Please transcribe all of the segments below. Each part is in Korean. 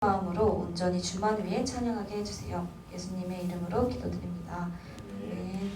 마음으로 온전히 주만 위에 찬양하게 해주세요. 예수님의 이름으로 기도드립니다. 아멘.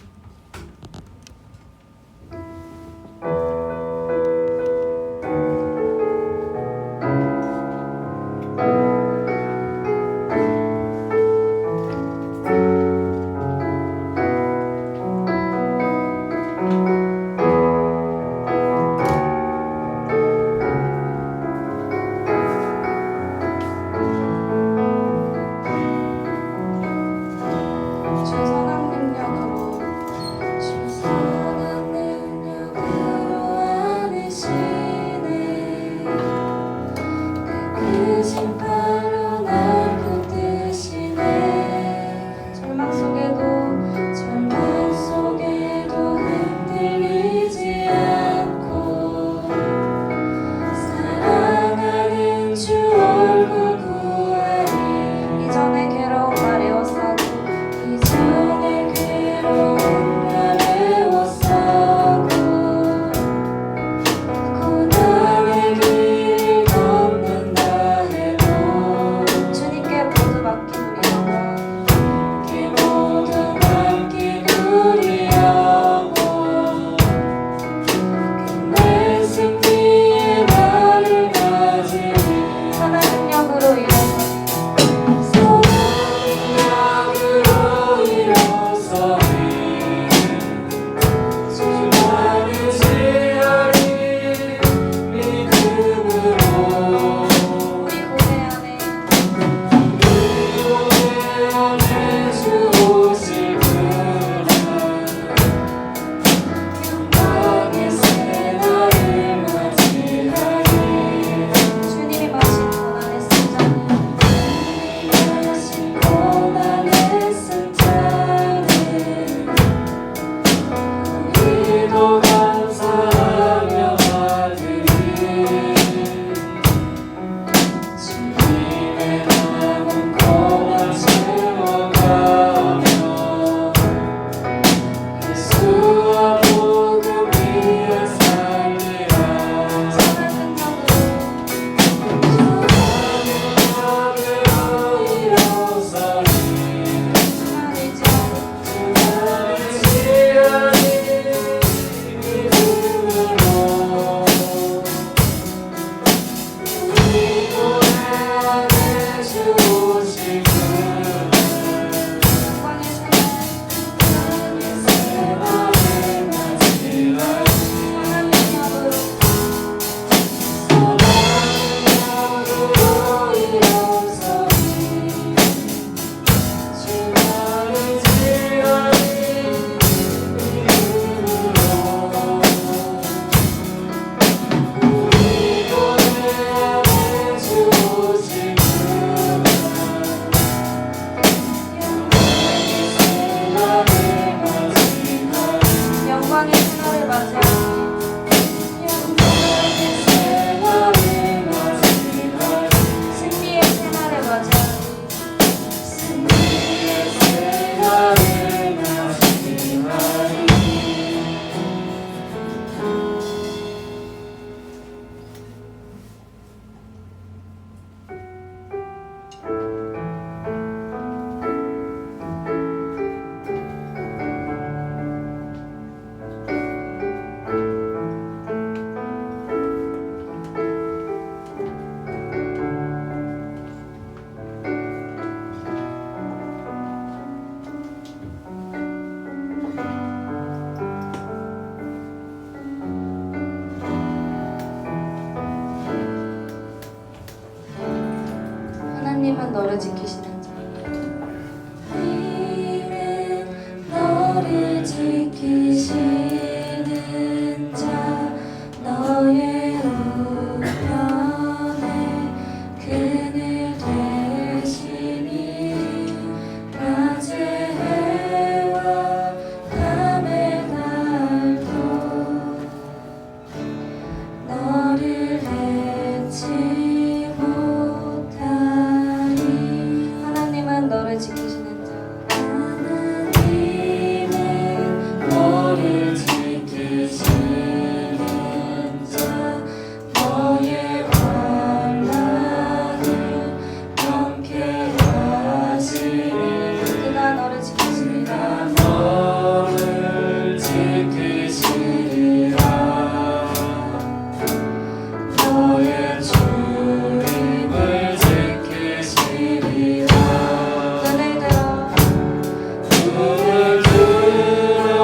하나님은 너를 지키시는 자. 하나님은 너를 지키시는 자. 너의 우편에 그늘 되시니 낮의 해와 밤의 달도 너를 해치 못하리. 너의 주임을 지키시리라. 눈을 들어 눈을 들어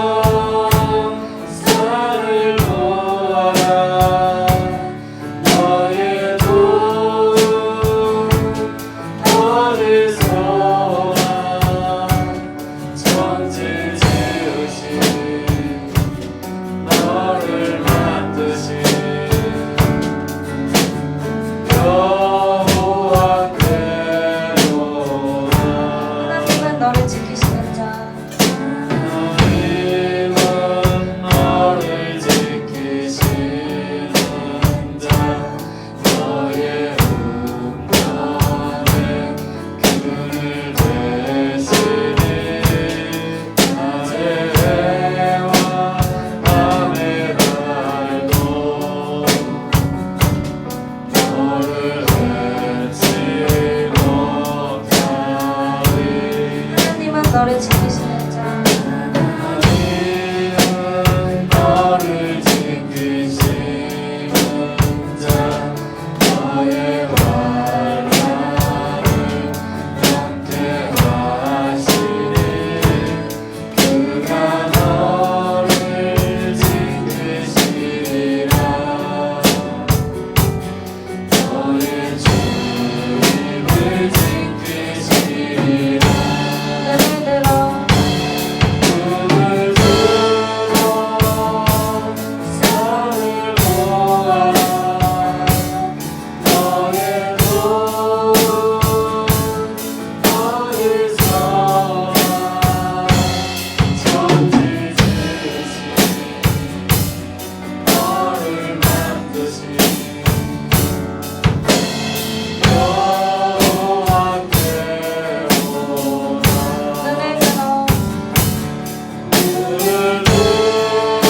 산을 보아라. 너의 도움 어디서 와. 천지 지으신 너를 만드신 여호와께로다. 하나님은 너를 지키시는 자 하나님은 너를 지키시는 자. 너의 운명에 그늘 되시니 낮의 해와 밤의 달도 너를 잊지 못하리. 하나님은 너를 지키시는 자 하나님은 너를 지키시는 자. 너의 환난을 함께하시니 그가 너를 지키시리라. 너의 주임을 지키시리라. 눈을 들어 눈을 들어 산을 보아라. 너의 도움 어디서 와. 천지 지으신 너를 만드신 여호와께로다. 눈을 들어 눈을 들어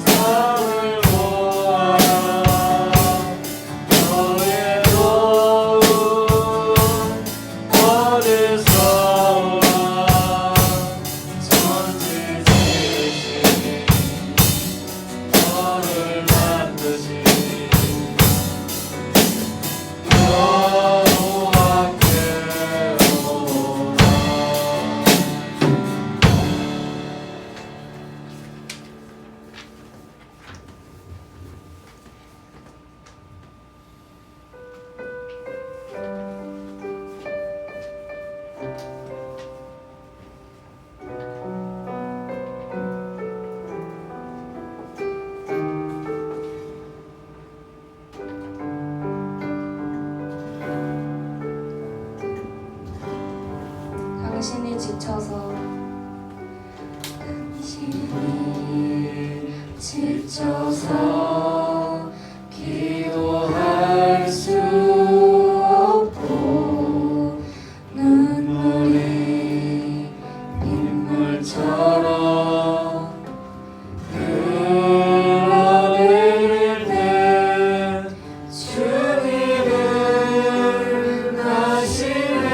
산을 보아라. 너의 도움 어디서 와. 천지 지으신 너를 만드신 여호와께로다. 당신이 지쳐서 당신이 지쳐서 기도할 수 없고 눈물이 빗물처럼 흘러내릴 때 주님은 당신의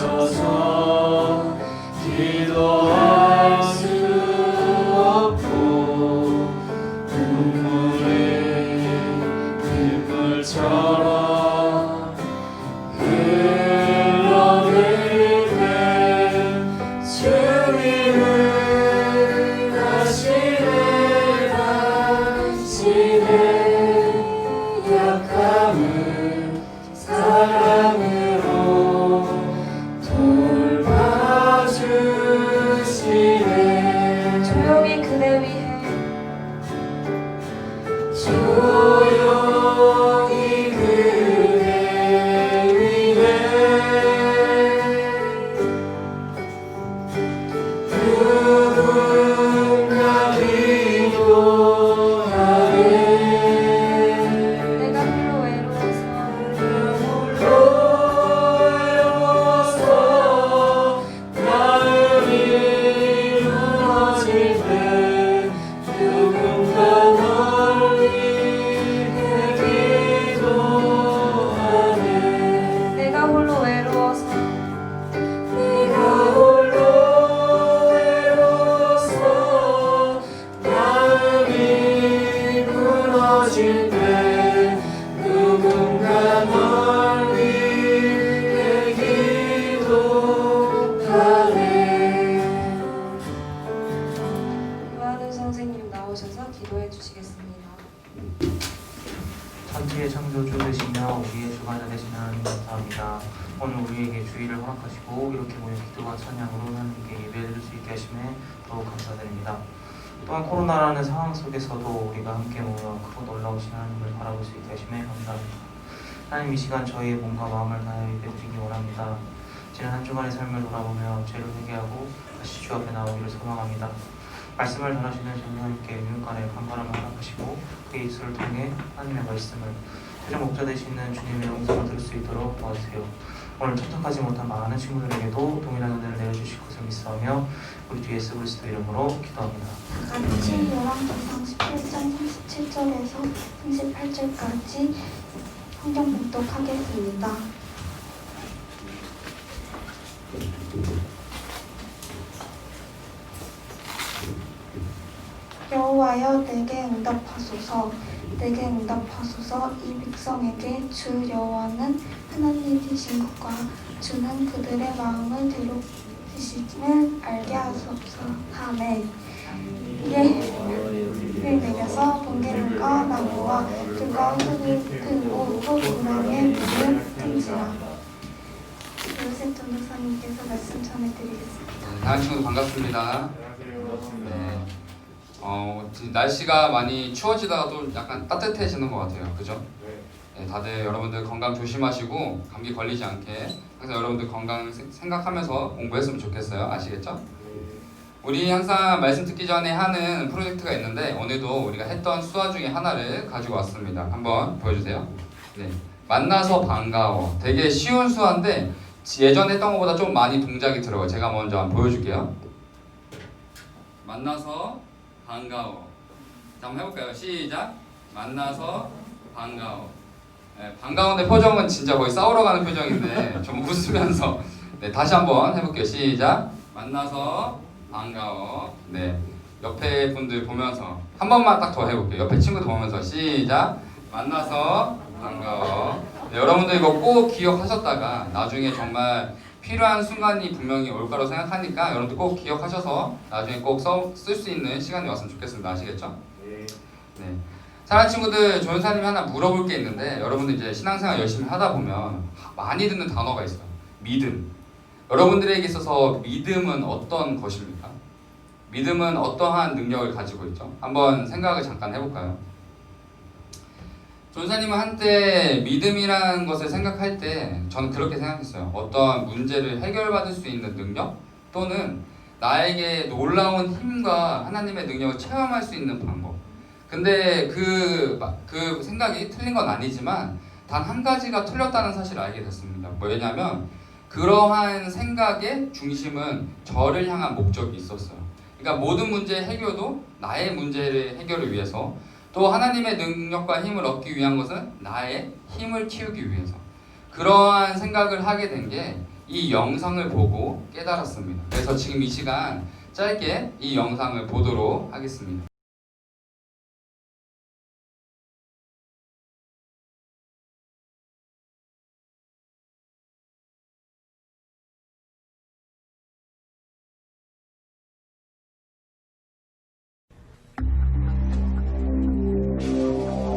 멈춰서 기도할 수 없고 눈물이 빗물처럼 흘러내릴 때 주님은 다시네 당신의 약함을 사랑으로 돌봐주시네. 조용히 그대 위해 조용히 그대 위해 누군가 기도하네. 내가 홀로 외로워서 외로워서 마음이 무너질 때 누군가 널 위해 기도하네. 내가 홀로 외로워서 내가 홀로 외로워서 마음이 무너질 때 누군가 널 위해 기도하네. 유하는 선생님 나오셔서 기도해 주시겠습니다. 천지의 창조주 되시며 우리의 주관자 되시는 하나님 감사합니다. 오늘 우리에게 주의를 허락하시고 이렇게 모여 기도와 찬양으로 하나님께 예배드릴 수 있게 하심에 더욱 감사드립니다. 또한 코로나라는 상황 속에서도 우리가 함께 모여 크고 놀라우신 하나님을 바라볼 수 있게 하심에 감사합니다. 하나님, 이 시간 저희의 몸과 마음을 다하여 예배드리기 원합니다. 지난 한 주간의 삶을 돌아보며 죄를 회개하고 다시 주 앞에 나오기를 소망합니다. 말씀을 전하시는 전사님께 윤간의 강건함을 허락하시고 그의 입술을 통해 하나님의 말씀을 최종 목자 되시는 주님의 음성을 들을 수 있도록 도와주세요. 오늘 참석하지 못한 많은 친구들에게도 동일한 은혜를 내려주실 것을 믿사오며 우리 주 예수 그리스도 이름으로 기도합니다. 같이 열왕기상 17장 37절에서 38절까지 성경 봉독하겠습니다. 여호와여 내게 응답하소서. 내게 응답하소서. 이 백성에게 주 여호와는 하나님이신 것과 주는 그들의 마음을 대롭히심을 알게 하소서. 아멘. 이에 내려서 번개물과 나무와 들과 흙을 틀고 또 구렁에 물을 던지라. 요셉 전도사님께서 말씀 전해드리겠습니다. 다른 친구들 반갑습니다. 네. 지금 날씨가 많이 추워지다가 또 약간 따뜻해지는 것 같아요. 그죠? 네, 다들 여러분들 건강 조심하시고 감기 걸리지 않게 항상 여러분들 건강 생각하면서 공부했으면 좋겠어요. 아시겠죠? 우리 항상 말씀 듣기 전에 하는 프로젝트가 있는데 오늘도 우리가 했던 수화 중에 하나를 가지고 왔습니다. 한번 보여주세요. 네. 만나서 반가워. 되게 쉬운 수화인데 예전에 했던 것보다 좀 많이 동작이 들어요. 제가 먼저 한번 보여줄게요. 만나서 반가워. 자, 한번 해볼까요? 시작. 만나서 반가워. 네, 반가운데 표정은 진짜 거의 싸우러 가는 표정인데 좀 웃으면서. 네, 다시 한번 해볼게요. 시작. 만나서 반가워. 네, 옆에 분들 보면서 한 번만 딱 더 해볼게요. 옆에 친구들 보면서 시작. 만나서 반가워. 네, 여러분들 이거 꼭 기억하셨다가 나중에 정말 필요한 순간이 분명히 올 거라고 생각하니까 여러분들 꼭 기억하셔서 나중에 꼭 쓸 수 있는 시간이 왔으면 좋겠습니다. 아시겠죠? 네. 사랑하는 친구들, 조연사님이 하나 물어볼 게 있는데 여러분들 이제 신앙생활 열심히 하다 보면 많이 듣는 단어가 있어요. 믿음. 여러분들에게 있어서 믿음은 어떤 것입니까? 믿음은 어떠한 능력을 가지고 있죠? 한번 생각을 잠깐 해볼까요? 전사님은 한때 믿음이라는 것을 생각할 때 저는 그렇게 생각했어요. 어떤 문제를 해결받을 수 있는 능력 또는 나에게 놀라운 힘과 하나님의 능력을 체험할 수 있는 방법. 근데 그 생각이 틀린 건 아니지만 단 한 가지가 틀렸다는 사실을 알게 됐습니다. 뭐냐면 그러한 생각의 중심은 저를 향한 목적이 있었어요. 그러니까 모든 문제 해결도 나의 문제를 해결을 위해서 또 하나님의 능력과 힘을 얻기 위한 것은 나의 힘을 키우기 위해서 그러한 생각을 하게 된 게 이 영상을 보고 깨달았습니다. 그래서 지금 이 시간 짧게 이 영상을 보도록 하겠습니다.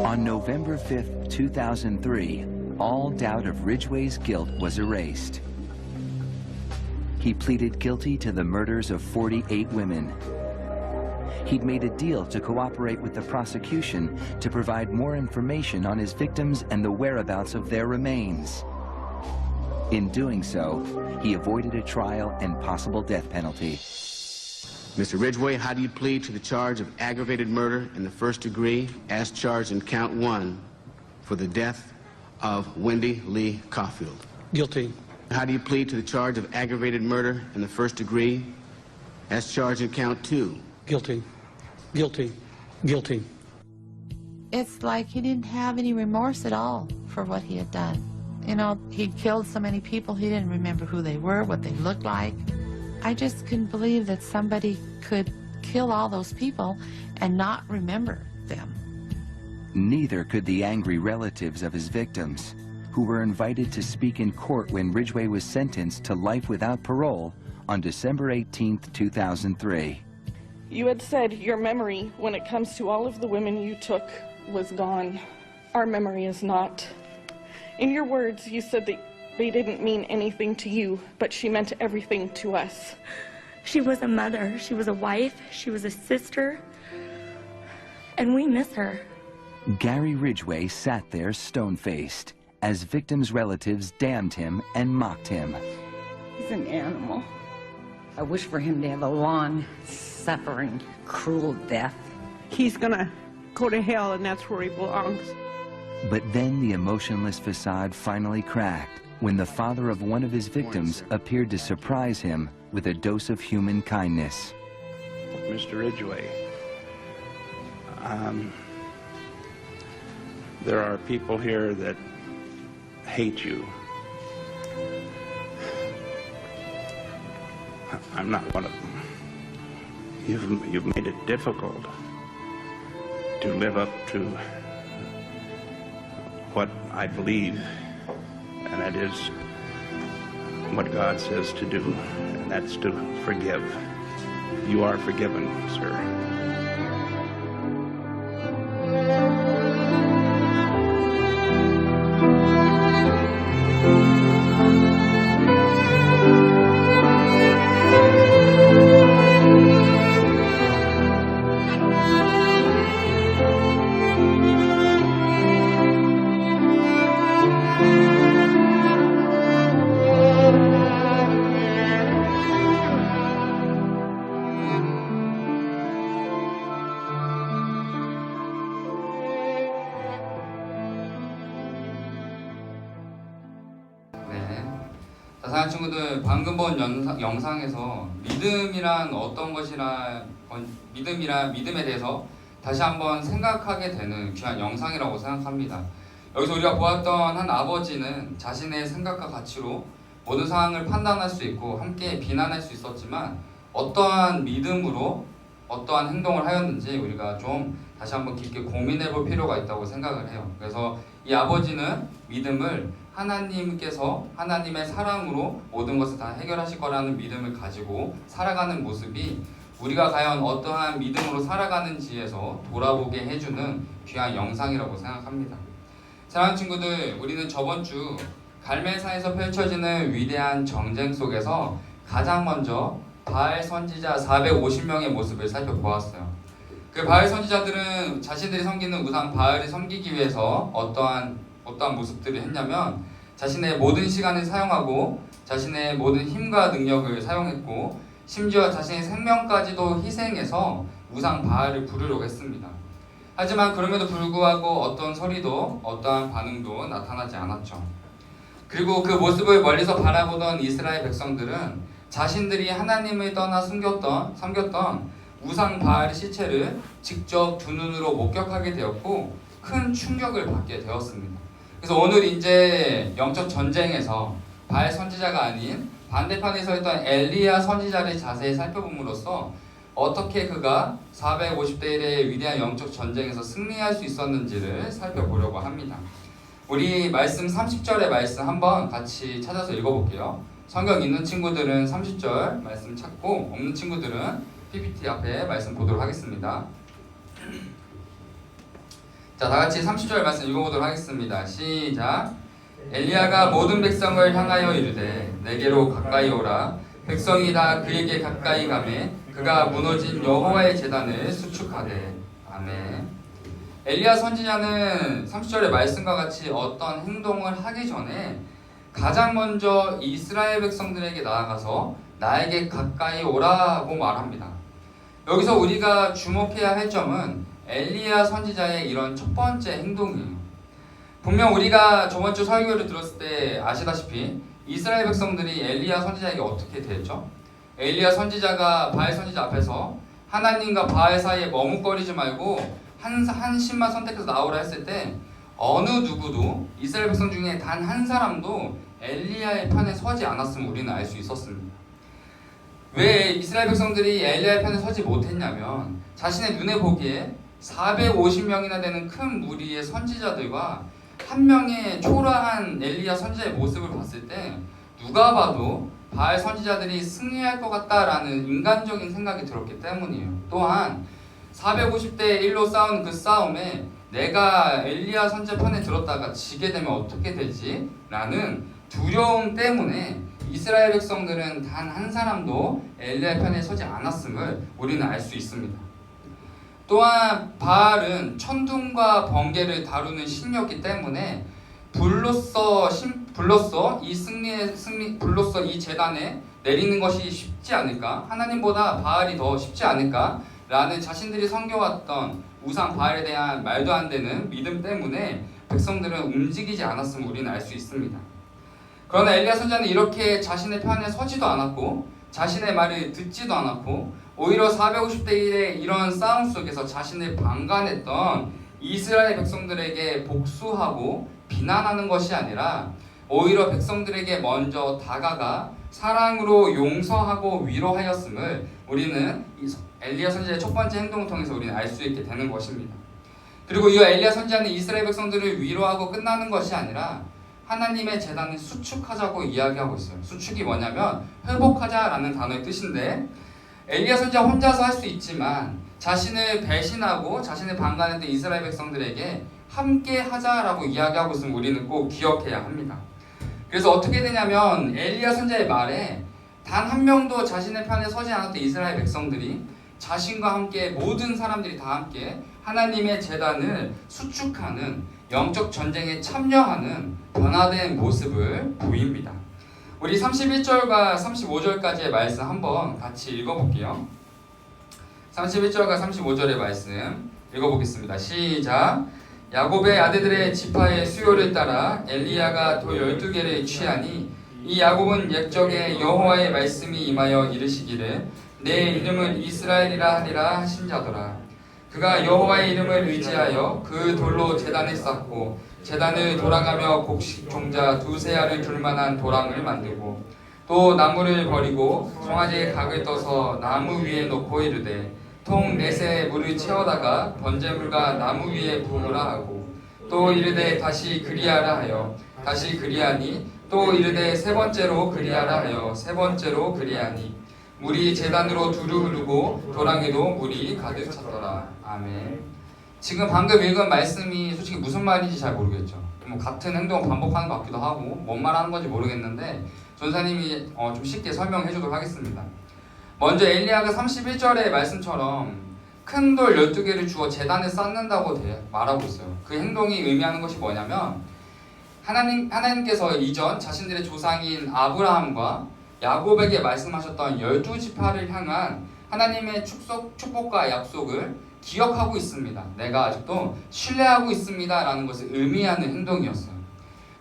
On November 5th, 2003, all doubt of Ridgway's guilt was erased. He pleaded guilty to the murders of 48 women. He'd made a deal to cooperate with the prosecution to provide more information on his victims and the whereabouts of their remains. In doing so, he avoided a trial and possible death penalty. Mr. Ridgway, how do you plead to the charge of aggravated murder in the first degree as charged in count 1 for the death of Wendy Lee Caulfield? Guilty. How do you plead to the charge of aggravated murder in the first degree as charged in count 2? Guilty. Guilty. Guilty. It's like he didn't have any remorse at all for what he had done. You know, he'd killed so many people, he didn't remember who they were, what they looked like. I just couldn't believe that somebody could kill all those people and not remember them. Neither could the angry relatives of his victims, who were invited to speak in court when Ridgway was sentenced to life without parole on December 18, 2003. You had said your memory, when it comes to all of the women you took, was gone. Our memory is not. In your words, you said that they didn't mean anything to you, but she meant everything to us. She was a mother, she was a wife, she was a sister, and we miss her. Gary Ridgway sat there stone-faced as victims' relatives damned him and mocked him. He's an animal. I wish for him to have a long, suffering, cruel death. He's gonna go to hell, and that's where he belongs. But then the emotionless facade finally cracked when the father of one of his victims appeared to surprise him with a dose of human kindness. Mr. Ridgway, there are people here that hate you. I'm not one of them. You've made it difficult to live up to what I believe, and that is what God says to do, and that's to forgive. You are forgiven, sir. 자, 사랑하는 친구들, 방금 본 영상에서 믿음이란 어떤 것이라, 믿음에 대해서 다시 한번 생각하게 되는 귀한 영상이라고 생각합니다. 여기서 우리가 보았던 한 아버지는 자신의 생각과 가치로 모든 상황을 판단할 수 있고 함께 비난할 수 있었지만 어떠한 믿음으로 어떠한 행동을 하였는지 우리가 좀 다시 한번 깊게 고민해 볼 필요가 있다고 생각을 해요. 그래서 이 아버지는 믿음을 하나님께서 하나님의 사랑으로 모든 것을 다 해결하실 거라는 믿음을 가지고 살아가는 모습이 우리가 과연 어떠한 믿음으로 살아가는지에서 돌아보게 해주는 귀한 영상이라고 생각합니다. 사랑하는 친구들, 우리는 저번 주 갈멜산에서 펼쳐지는 위대한 정쟁 속에서 가장 먼저 바알 선지자 450명의 모습을 살펴보았어요. 그 바알 선지자들은 자신들이 섬기는 우상 바알을 섬기기 위해서 어떠한 모습들을 했냐면 자신의 모든 시간을 사용하고 자신의 모든 힘과 능력을 사용했고 심지어 자신의 생명까지도 희생해서 우상 바알을 부르려고 했습니다. 하지만 그럼에도 불구하고 어떤 소리도 어떠한 반응도 나타나지 않았죠. 그리고 그 모습을 멀리서 바라보던 이스라엘 백성들은 자신들이 하나님을 떠나 섬겼던 우상 바알의 시체를 직접 두 눈으로 목격하게 되었고 큰 충격을 받게 되었습니다. 그래서 오늘 이제 영적 전쟁에서 바알 선지자가 아닌 반대편에 서 있던 엘리야 선지자를 자세히 살펴봄으로써 어떻게 그가 450대 1의 위대한 영적 전쟁에서 승리할 수 있었는지를 살펴보려고 합니다. 우리 말씀 30절의 말씀 한번 같이 찾아서 읽어볼게요. 성경 있는 친구들은 30절 말씀 찾고 없는 친구들은 PPT 앞에 말씀 보도록 하겠습니다. 자, 다같이 30절 말씀 읽어보도록 하겠습니다. 시작. 엘리야가 모든 백성을 향하여 이르되 내게로 가까이 오라. 백성이 다 그에게 가까이 가매 그가 무너진 여호와의 제단을 수축하되. 아멘. 엘리야 선지자는 30절의 말씀과 같이 어떤 행동을 하기 전에 가장 먼저 이스라엘 백성들에게 나아가서 나에게 가까이 오라고 말합니다. 여기서 우리가 주목해야 할 점은 엘리야 선지자의 이런 첫 번째 행동이에요. 분명 우리가 저번 주 설교를 들었을 때 아시다시피 이스라엘 백성들이 엘리야 선지자에게 어떻게 대했죠? 엘리야 선지자가 바알 선지자 앞에서 하나님과 바알 사이에 머뭇거리지 말고 한 신만 선택해서 나오라 했을 때 어느 누구도 이스라엘 백성 중에 단 한 사람도 엘리야의 편에 서지 않았음을 우리는 알 수 있었습니다. 왜 이스라엘 백성들이 엘리야의 편에 서지 못했냐면 자신의 눈에 보기에 450명이나 되는 큰 무리의 선지자들과 한 명의 초라한 엘리야 선지자의 모습을 봤을 때 누가 봐도 바알 선지자들이 승리할 것 같다라는 인간적인 생각이 들었기 때문이에요. 또한 450대 1로 싸운 그 싸움에 내가 엘리야 선지자 편에 들었다가 지게 되면 어떻게 되지? 라는 두려움 때문에 이스라엘 백성들은 단 한 사람도 엘리야 편에 서지 않았음을 우리는 알 수 있습니다. 또한 바알은 천둥과 번개를 다루는 신이었기 때문에 불로써 이 제단에 내리는 것이 쉽지 않을까? 하나님보다 바알이 더 쉽지 않을까? 라는 자신들이 섬겨왔던 우상 바알에 대한 말도 안 되는 믿음 때문에 백성들은 움직이지 않았음을 우리는 알 수 있습니다. 그러나 엘리야 선지자는 이렇게 자신의 편에 서지도 않았고 자신의 말을 듣지도 않았고 오히려 450대 1의 이런 싸움 속에서 자신을 방관했던 이스라엘 백성들에게 복수하고 비난하는 것이 아니라 오히려 백성들에게 먼저 다가가 사랑으로 용서하고 위로하였음을 우리는 엘리야 선지자의 첫 번째 행동을 통해서 우리는 알 수 있게 되는 것입니다. 그리고 이 엘리야 선지자는 이스라엘 백성들을 위로하고 끝나는 것이 아니라 하나님의 제단을 수축하자고 이야기하고 있어요. 수축이 뭐냐면 회복하자라는 단어의 뜻인데 엘리야 선지자 혼자서 할 수 있지만 자신을 배신하고 자신을 방관했던 이스라엘 백성들에게 함께 하자라고 이야기하고 있음을 우리는 꼭 기억해야 합니다. 그래서 어떻게 되냐면 엘리야 선지자의 말에 단 한 명도 자신의 편에 서지 않았던 이스라엘 백성들이 자신과 함께 모든 사람들이 다 함께 하나님의 제단을 수축하는 영적 전쟁에 참여하는 변화된 모습을 보입니다. 우리 31절과 35절까지의 말씀 한번 같이 읽어볼게요. 31절과 35절의 말씀 읽어보겠습니다. 시작. 야곱의 아들들의 지파의 수요를 따라 엘리야가 돌 12개를 취하니 이 야곱은 옛적에 여호와의 말씀이 임하여 이르시기를 내 이름을 이스라엘이라 하리라 하신 자더라. 그가 여호와의 이름을 의지하여 그 돌로 제단을 쌓고 제단을 돌아가며 곡식 종자 두세 알을 둘 만한 도랑을 만들고 또 나무를 버리고 송아지의 각을 떠서 나무 위에 놓고 이르되 통 넷에 물을 채워다가 번제물과 나무 위에 부으라 하고 또 이르되 다시 그리하라 하여 다시 그리하니 또 이르되 세 번째로 그리하라 하여 세 번째로 그리하니 물이 제단으로 두루 흐르고 도랑에도 물이 가득 찼더라. 아멘. 지금 방금 읽은 말씀이 솔직히 무슨 말인지 잘 모르겠죠. 뭐 같은 행동을 반복하는 것 같기도 하고 뭔 말하는 건지 모르겠는데 전사님이 좀 쉽게 설명해 주도록 하겠습니다. 먼저 엘리야가 31절의 말씀처럼 큰 돌 12개를 주어 제단을 쌓는다고 말하고 있어요. 그 행동이 의미하는 것이 뭐냐면 하나님께서 이전 자신들의 조상인 아브라함과 야곱에게 말씀하셨던 12지파를 향한 하나님의 축복과 약속을 기억하고 있습니다. 내가 아직도 신뢰하고 있습니다 라는 것을 의미하는 행동이었어요.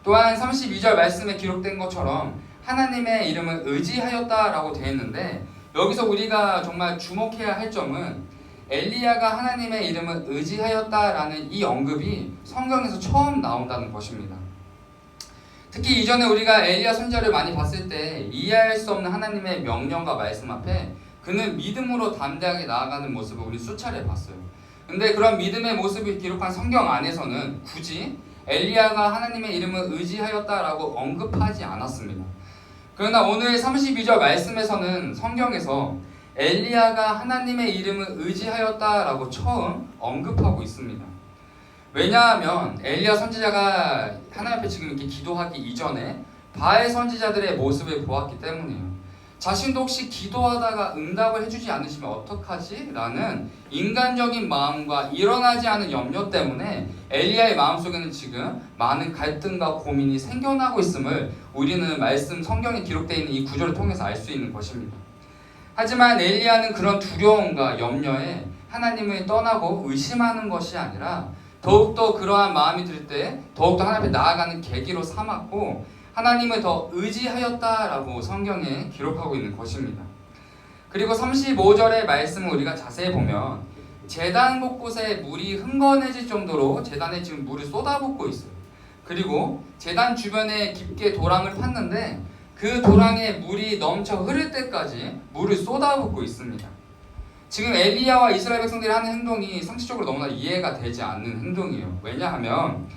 또한 32절 말씀에 기록된 것처럼 하나님의 이름을 의지하였다 라고 되어 있는데 여기서 우리가 정말 주목해야 할 점은 엘리야가 하나님의 이름을 의지하였다 라는 이 언급이 성경에서 처음 나온다는 것입니다. 특히 이전에 우리가 엘리야 선지자를 많이 봤을 때 이해할 수 없는 하나님의 명령과 말씀 앞에 그는 믿음으로 담대하게 나아가는 모습을 우리 수차례 봤어요. 근데 그런 믿음의 모습을 기록한 성경 안에서는 굳이 엘리야가 하나님의 이름을 의지하였다라고 언급하지 않았습니다. 그러나 오늘 32절 말씀에서는 성경에서 엘리야가 하나님의 이름을 의지하였다라고 처음 언급하고 있습니다. 왜냐하면 엘리야 선지자가 하나님 앞에 지금 이렇게 기도하기 이전에 바알 선지자들의 모습을 보았기 때문이에요. 자신도 혹시 기도하다가 응답을 해주지 않으시면 어떡하지? 라는 인간적인 마음과 일어나지 않은 염려 때문에 엘리야의 마음속에는 지금 많은 갈등과 고민이 생겨나고 있음을 우리는 말씀 성경에 기록되어 있는 이 구절을 통해서 알 수 있는 것입니다. 하지만 엘리야는 그런 두려움과 염려에 하나님을 떠나고 의심하는 것이 아니라 더욱더 그러한 마음이 들 때 더욱더 하나님 앞에 나아가는 계기로 삼았고 하나님을 더 의지하였다라고 성경에 기록하고 있는 것입니다. 그리고 35절의 말씀을 우리가 자세히 보면 제단 곳곳에 물이 흥건해질 정도로 제단에 지금 물을 쏟아붓고 있어요. 그리고 제단 주변에 깊게 도랑을 팠는데 그 도랑에 물이 넘쳐 흐를 때까지 물을 쏟아붓고 있습니다. 지금 엘리야와 이스라엘 백성들이 하는 행동이 상식적으로 너무나 이해가 되지 않는 행동이에요. 왜냐하면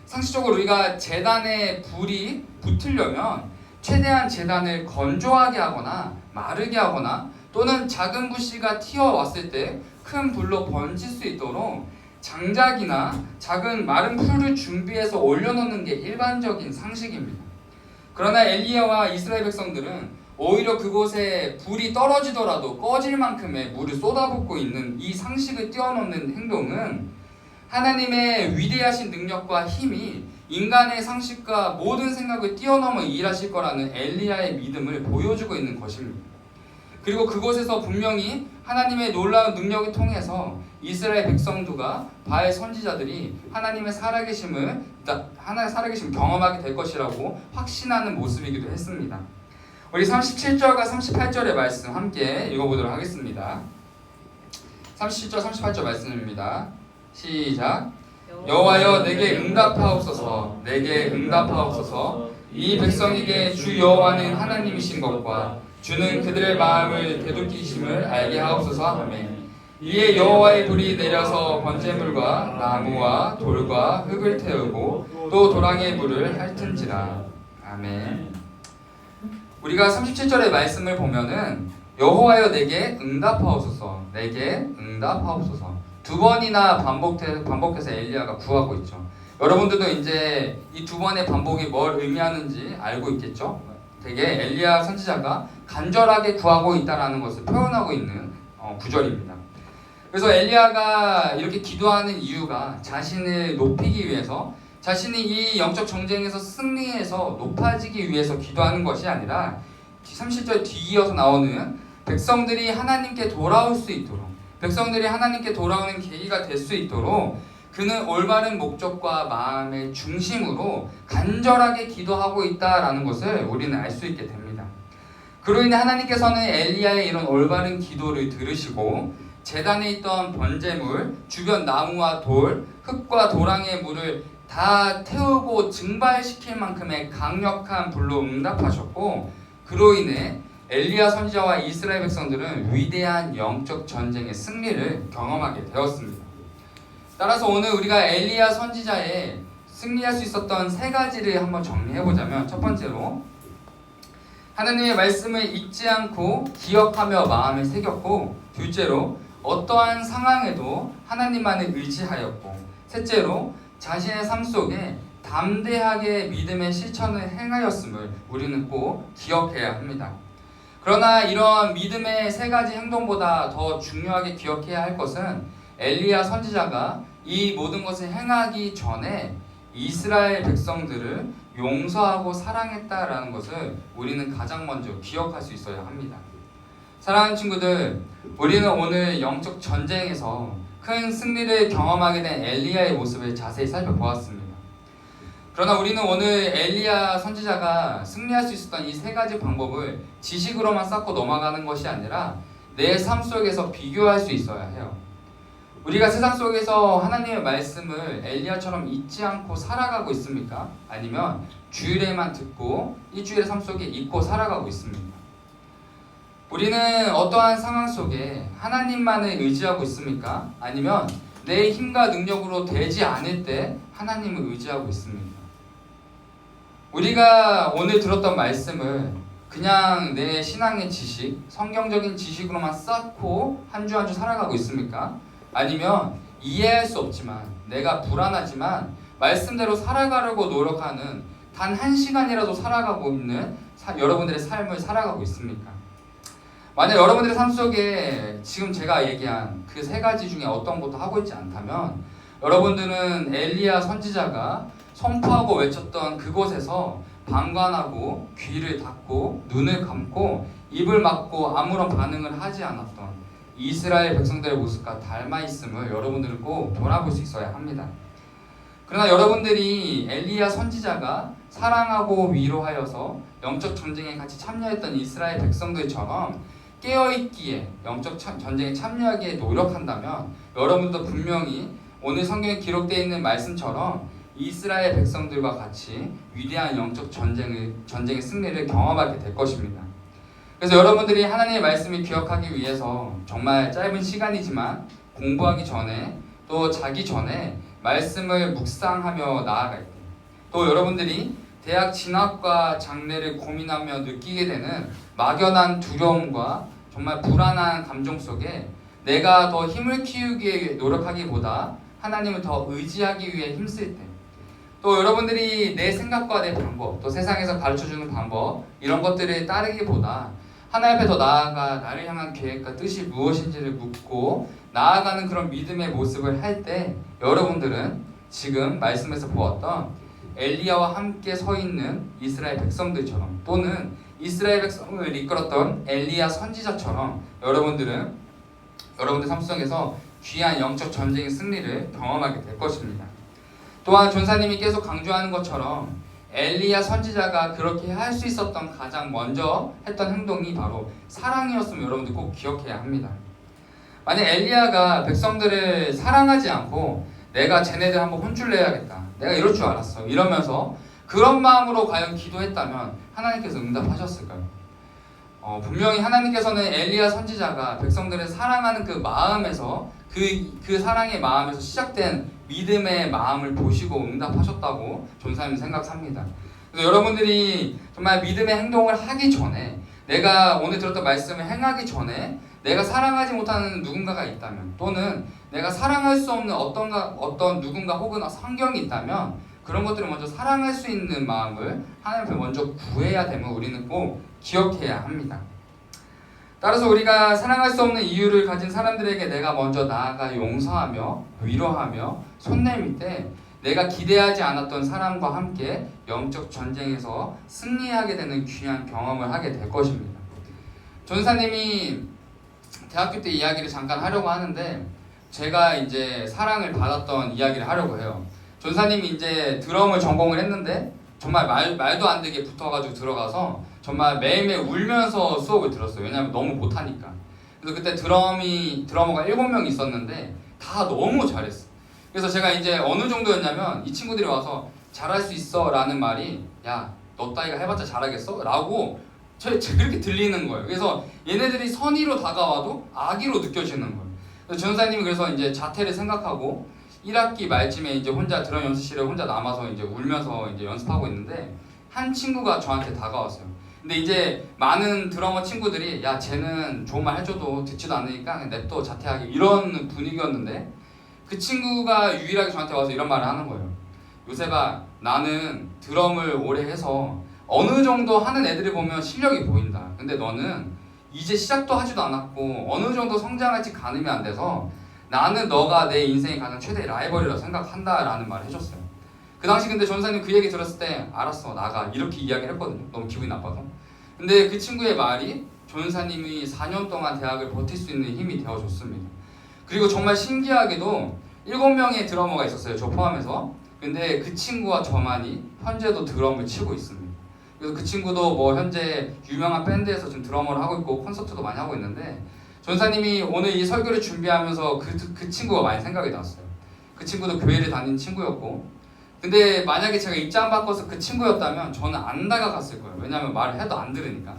상식적으로 우리가 제단에 불이 붙으려면 최대한 제단을 건조하게 하거나 마르게 하거나 또는 작은 불씨가 튀어왔을 때 큰 불로 번질 수 있도록 장작이나 작은 마른 풀을 준비해서 올려놓는 게 일반적인 상식입니다. 그러나 엘리야와 이스라엘 백성들은 오히려 그곳에 불이 떨어지더라도 꺼질 만큼의 물을 쏟아붓고 있는 이 상식을 뛰어넘는 행동은 하나님의 위대하신 능력과 힘이 인간의 상식과 모든 생각을 뛰어넘어 일하실 거라는 엘리야의 믿음을 보여주고 있는 것입니다. 그리고 그곳에서 분명히 하나님의 놀라운 능력을 통해서 이스라엘 백성들과 바알 선지자들이 하나님의 살아계심을 경험하게 될 것이라고 확신하는 모습이기도 했습니다. 우리 37절과 38절의 말씀 함께 읽어보도록 하겠습니다. 37절, 38절 말씀입니다. 시작. 여호와여 내게 응답하옵소서. 내게 응답하옵소서. 이 백성에게 주 여호와는 하나님이신 것과 주는 그들의 마음을 되돌리심을 알게 하옵소서 하며 이에 여호와의 불이 내려서 번제물과 나무와 돌과 흙을 태우고 또 도랑의 불을 핥은지라. 아멘. 우리가 37절의 말씀을 보면은 여호와여 내게 응답하옵소서. 내게 응답하옵소서. 두 번이나 반복해서 엘리야가 구하고 있죠. 여러분들도 이제 이 두 번의 반복이 뭘 의미하는지 알고 있겠죠? 되게 엘리야 선지자가 간절하게 구하고 있다는 것을 표현하고 있는 구절입니다. 그래서 엘리야가 이렇게 기도하는 이유가 자신을 높이기 위해서, 자신이 이 영적 정쟁에서 승리해서 높아지기 위해서 기도하는 것이 아니라 30절 뒤이어서 나오는 백성들이 하나님께 돌아올 수 있도록, 백성들이 하나님께 돌아오는 계기가 될 수 있도록 그는 올바른 목적과 마음의 중심으로 간절하게 기도하고 있다라는 것을 우리는 알 수 있게 됩니다. 그로 인해 하나님께서는 엘리야의 이런 올바른 기도를 들으시고 제단에 있던 번제물, 주변 나무와 돌, 흙과 도랑의 물을 다 태우고 증발시킬 만큼의 강력한 불로 응답하셨고, 그로 인해 엘리야 선지자와 이스라엘 백성들은 위대한 영적 전쟁의 승리를 경험하게 되었습니다. 따라서 오늘 우리가 엘리야 선지자의 승리할 수 있었던 세 가지를 한번 정리해보자면, 첫 번째로 하나님의 말씀을 잊지 않고 기억하며 마음에 새겼고, 둘째로 어떠한 상황에도 하나님만을 의지하였고, 셋째로 자신의 삶 속에 담대하게 믿음의 실천을 행하였음을 우리는 꼭 기억해야 합니다. 그러나 이런 믿음의 세 가지 행동보다 더 중요하게 기억해야 할 것은 엘리야 선지자가 이 모든 것을 행하기 전에 이스라엘 백성들을 용서하고 사랑했다라는 것을 우리는 가장 먼저 기억할 수 있어야 합니다. 사랑하는 친구들, 우리는 오늘 영적 전쟁에서 큰 승리를 경험하게 된 엘리야의 모습을 자세히 살펴보았습니다. 그러나 우리는 오늘 엘리야 선지자가 승리할 수 있었던 이 세 가지 방법을 지식으로만 쌓고 넘어가는 것이 아니라 내 삶 속에서 비교할 수 있어야 해요. 우리가 세상 속에서 하나님의 말씀을 엘리야처럼 잊지 않고 살아가고 있습니까? 아니면 주일에만 듣고 일주일의 삶 속에 잊고 살아가고 있습니까? 우리는 어떠한 상황 속에 하나님만을 의지하고 있습니까? 아니면 내 힘과 능력으로 되지 않을 때 하나님을 의지하고 있습니까? 우리가 오늘 들었던 말씀을 그냥 내 신앙의 지식, 성경적인 지식으로만 쌓고 한 주 한 주 살아가고 있습니까? 아니면 이해할 수 없지만 내가 불안하지만 말씀대로 살아가려고 노력하는 단 한 시간이라도 살아가고 있는 여러분들의 삶을 살아가고 있습니까? 만약 여러분들의 삶 속에 지금 제가 얘기한 그 세 가지 중에 어떤 것도 하고 있지 않다면 여러분들은 엘리야 선지자가 선포하고 외쳤던 그곳에서 방관하고 귀를 닫고 눈을 감고 입을 막고 아무런 반응을 하지 않았던 이스라엘 백성들의 모습과 닮아 있음을 여러분들은 꼭 돌아볼 수 있어야 합니다. 그러나 여러분들이 엘리야 선지자가 사랑하고 위로하여서 영적 전쟁에 같이 참여했던 이스라엘 백성들처럼 깨어있기에 영적 전쟁에 참여하기에 노력한다면 여러분도 분명히 오늘 성경에 기록되어 있는 말씀처럼 이스라엘 백성들과 같이 위대한 영적 전쟁의 승리를 경험하게 될 것입니다. 그래서 여러분들이 하나님의 말씀을 기억하기 위해서 정말 짧은 시간이지만 공부하기 전에 또 자기 전에 말씀을 묵상하며 나아갈 때, 또 여러분들이 대학 진학과 장래를 고민하며 느끼게 되는 막연한 두려움과 정말 불안한 감정 속에 내가 더 힘을 키우기 노력하기보다 하나님을 더 의지하기 위해 힘쓸 때, 또 여러분들이 내 생각과 내 방법, 또 세상에서 가르쳐주는 방법 이런 것들을 따르기보다 하나님 앞에 더 나아가 나를 향한 계획과 뜻이 무엇인지를 묻고 나아가는 그런 믿음의 모습을 할 때 여러분들은 지금 말씀에서 보았던 엘리야와 함께 서 있는 이스라엘 백성들처럼 또는 이스라엘 백성을 이끌었던 엘리야 선지자처럼 여러분들 삶 속에서 귀한 영적 전쟁의 승리를 경험하게 될 것입니다. 또한 전사님이 계속 강조하는 것처럼 엘리야 선지자가 그렇게 할 수 있었던 가장 먼저 했던 행동이 바로 사랑이었음을 여러분들 꼭 기억해야 합니다. 만약 엘리야가 백성들을 사랑하지 않고 내가 쟤네들 한번 혼쭐 내야겠다, 내가 이럴 줄 알았어 이러면서 그런 마음으로 과연 기도했다면 하나님께서 응답하셨을까요? 분명히 하나님께서는 엘리야 선지자가 백성들을 사랑하는 그 마음에서 그 사랑의 마음에서 시작된 믿음의 마음을 보시고 응답하셨다고 전사님 생각합니다. 그래서 여러분들이 정말 믿음의 행동을 하기 전에, 내가 오늘 들었던 말씀을 행하기 전에 내가 사랑하지 못하는 누군가가 있다면, 또는 내가 사랑할 수 없는 어떤 누군가 혹은 환경이 있다면 그런 것들을 먼저 사랑할 수 있는 마음을 하나님 앞에 먼저 구해야 됨을 우리는 꼭 기억해야 합니다. 따라서 우리가 사랑할 수 없는 이유를 가진 사람들에게 내가 먼저 나아가 용서하며 위로하며 손 내밀 때 내가 기대하지 않았던 사람과 함께 영적 전쟁에서 승리하게 되는 귀한 경험을 하게 될 것입니다. 전사님이 대학교 때 이야기를 잠깐 하려고 하는데 제가 이제 사랑을 받았던 이야기를 하려고 해요. 전사님이 이제 드럼을 전공을 했는데 정말 말도 안 되게 붙어가지고 들어가서 정말 매일매일 울면서 수업을 들었어요. 왜냐하면 너무 못하니까. 그래서 그때 드러머가 7명 있었는데 다 너무 잘했어. 그래서 제가 이제 어느 정도였냐면 이 친구들이 와서 잘할 수 있어 라는 말이 야, 너 따위가 해봤자 잘하겠어? 라고 그렇게 들리는 거예요. 그래서 얘네들이 선의로 다가와도 악의로 느껴지는 거예요. 그래서 전사님이 그래서 이제 자퇴를 생각하고 1학기 말쯤에 이제 혼자 드럼 연습실에 혼자 남아서 이제 울면서 이제 연습하고 있는데 한 친구가 저한테 다가왔어요. 근데 이제 많은 드러머 친구들이 야, 쟤는 좋은 말 해줘도 듣지도 않으니까 그냥 냅둬 자퇴하기 이런 분위기였는데 그 친구가 유일하게 저한테 와서 이런 말을 하는 거예요. 요셉아, 나는 드럼을 오래 해서 어느 정도 하는 애들을 보면 실력이 보인다. 근데 너는 이제 시작도 하지도 않았고 어느 정도 성장할지 가늠이 안 돼서 나는 너가 내 인생의 가장 최대의 라이벌이라고 생각한다 라는 말을 해줬어요. 그 당시 근데 전사님 그 얘기 들었을 때 알았어, 나가, 이렇게 이야기를 했거든요. 너무 기분이 나빠서. 근데 그 친구의 말이 전사님이 4년 동안 대학을 버틸 수 있는 힘이 되어줬습니다. 그리고 정말 신기하게도 7명의 드러머가 있었어요, 저 포함해서. 근데 그 친구와 저만이 현재도 드럼을 치고 있습니다. 그래서 그 친구도 뭐 현재 유명한 밴드에서 지금 드러머를 하고 있고 콘서트도 많이 하고 있는데 전사님이 오늘 이 설교를 준비하면서 그 친구가 많이 생각이 났어요. 그 친구도 교회를 다니는 친구였고, 근데 만약에 제가 입장 바꿔서 그 친구였다면 저는 안 다가갔을 거예요. 왜냐하면 말을 해도 안 들으니까.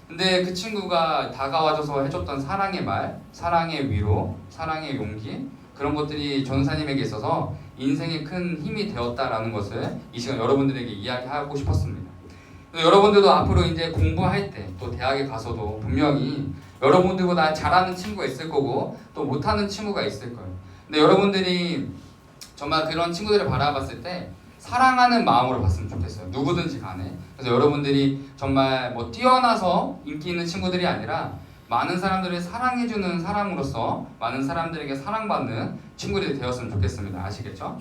근데 그 친구가 다가와줘서 해줬던 사랑의 말, 사랑의 위로, 사랑의 용기, 그런 것들이 전사님에게 있어서 인생에 큰 힘이 되었다라는 것을 이 시간 여러분들에게 이야기하고 싶었습니다. 여러분들도 앞으로 이제 공부할 때, 또 대학에 가서도 분명히 여러분들보다 잘하는 친구가 있을 거고 또 못하는 친구가 있을 거예요. 근데 여러분들이 정말 그런 친구들을 바라봤을 때 사랑하는 마음으로 봤으면 좋겠어요. 누구든지 간에. 그래서 여러분들이 정말 뭐 뛰어나서 인기 있는 친구들이 아니라 많은 사람들을 사랑해주는 사람으로서 많은 사람들에게 사랑받는 친구들이 되었으면 좋겠습니다. 아시겠죠?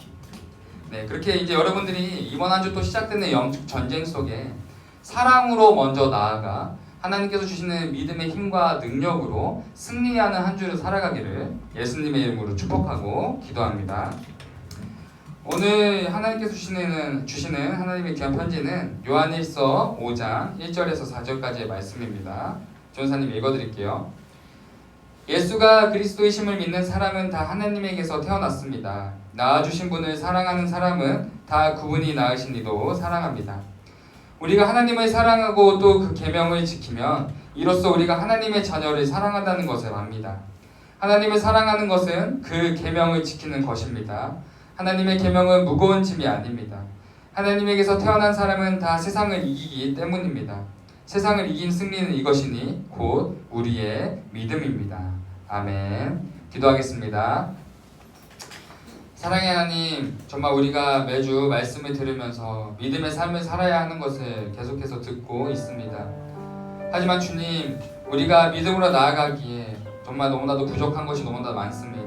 네, 그렇게 이제 여러분들이 이번 한 주 또 시작되는 영적 전쟁 속에 사랑으로 먼저 나아가 하나님께서 주시는 믿음의 힘과 능력으로 승리하는 한 주를 살아가기를 예수님의 이름으로 축복하고 기도합니다. 오늘 하나님께서 주시는 하나님의 귀한 편지는 요한일서 5장 1절에서 4절까지의 말씀입니다. 전사님 읽어드릴게요. 예수가 그리스도이심을 믿는 사람은 다 하나님에게서 태어났습니다. 낳아주신 분을 사랑하는 사람은 다 그분이 낳으신 이도 사랑합니다. 우리가 하나님을 사랑하고 또 그 계명을 지키면 이로써 우리가 하나님의 자녀를 사랑한다는 것을 압니다. 하나님을 사랑하는 것은 그 계명을 지키는 것입니다. 하나님의 계명은 무거운 짐이 아닙니다. 하나님에게서 태어난 사람은 다 세상을 이기기 때문입니다. 세상을 이긴 승리는 이것이니 곧 우리의 믿음입니다. 아멘. 기도하겠습니다. 사랑의 하나님, 정말 우리가 매주 말씀을 들으면서 믿음의 삶을 살아야 하는 것을 계속해서 듣고 있습니다. 하지만 주님, 우리가 믿음으로 나아가기에 정말 너무나도 부족한 것이 너무나도 많습니다.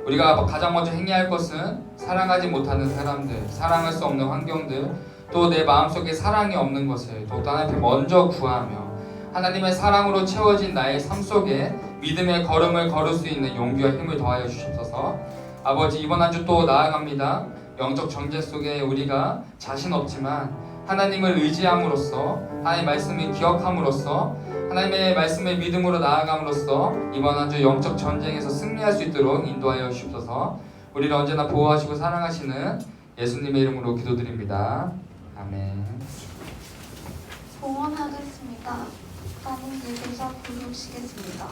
우리가 가장 먼저 행해야 할 것은 사랑하지 못하는 사람들, 사랑할 수 없는 환경들, 또 내 마음속에 사랑이 없는 것을 더욱더 하나님 먼저 구하며 하나님의 사랑으로 채워진 나의 삶 속에 믿음의 걸음을 걸을 수 있는 용기와 힘을 더하여 주시옵소서. 아버지, 이번 한 주 또 나아갑니다. 영적 정제 속에 우리가 자신 없지만 하나님을 의지함으로써 하나님의 말씀을 기억함으로써 하나님의 말씀을 믿음으로 나아감으로써 이번 한 주 영적 전쟁에서 승리할 수 있도록 인도하여 주옵소서. 우리를 언제나 보호하시고 사랑하시는 예수님의 이름으로 기도드립니다. 아멘. 봉헌하겠습니다. 나는 예배자 부르시겠습니다.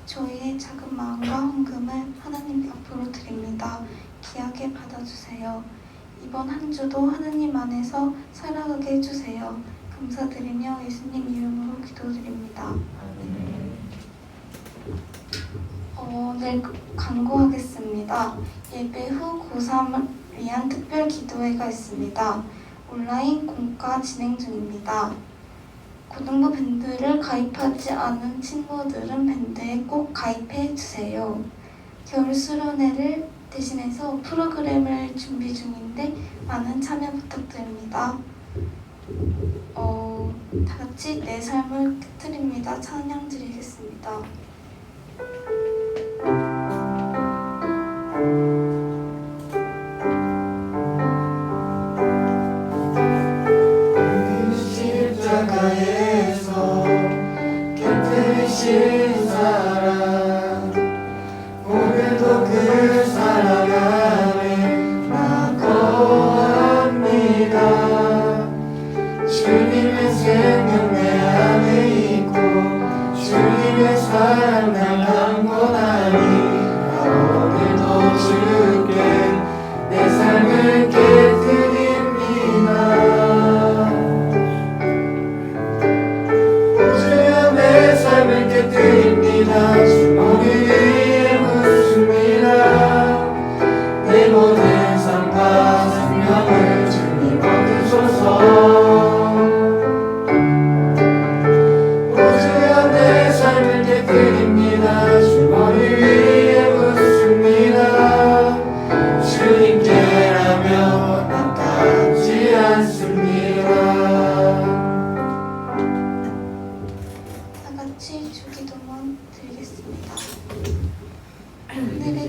저희의 작은 마음과 헌금을 하나님 앞으로 드립니다. 귀하게 받아주세요. 이번 한 주도 하나님 안에서 살아가게 해주세요. 감사드리며 예수님 이름으로 기도드립니다. 네, 광고하겠습니다. 예배 후 고3을 위한 특별 기도회가 있습니다. 온라인 공과 진행 중입니다. 고등부 밴드를 가입하지 않은 친구들은 밴드에 꼭 가입해 주세요. 겨울 수련회를 대신해서 프로그램을 준비 중인데 많은 참여 부탁드립니다. 다 같이 내 삶을 깨트립니다. 찬양 드리겠습니다.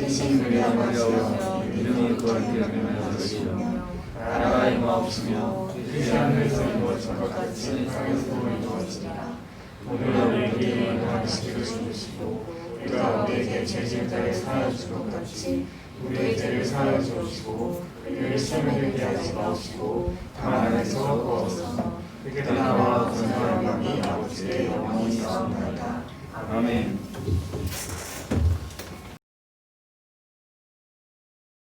대신 우리와 하시며 이름이 거룩하게 하시며 나라가 임하옵시며 이 하늘에서 이루어진 것 같이 땅에서도 이루어지리라. 오늘 우리에게 일용할 것을 주시고 우리가 우리에게 죄질 때를 사하여 준 것 같이 우리의 죄를 사하여 주시고 우리를 시험에 들게 하지 마옵시고 다만 안에서 구하옵소서. 그때 나와 권세와 영광이 아버지께 영원히 있사옵나이다. 아멘.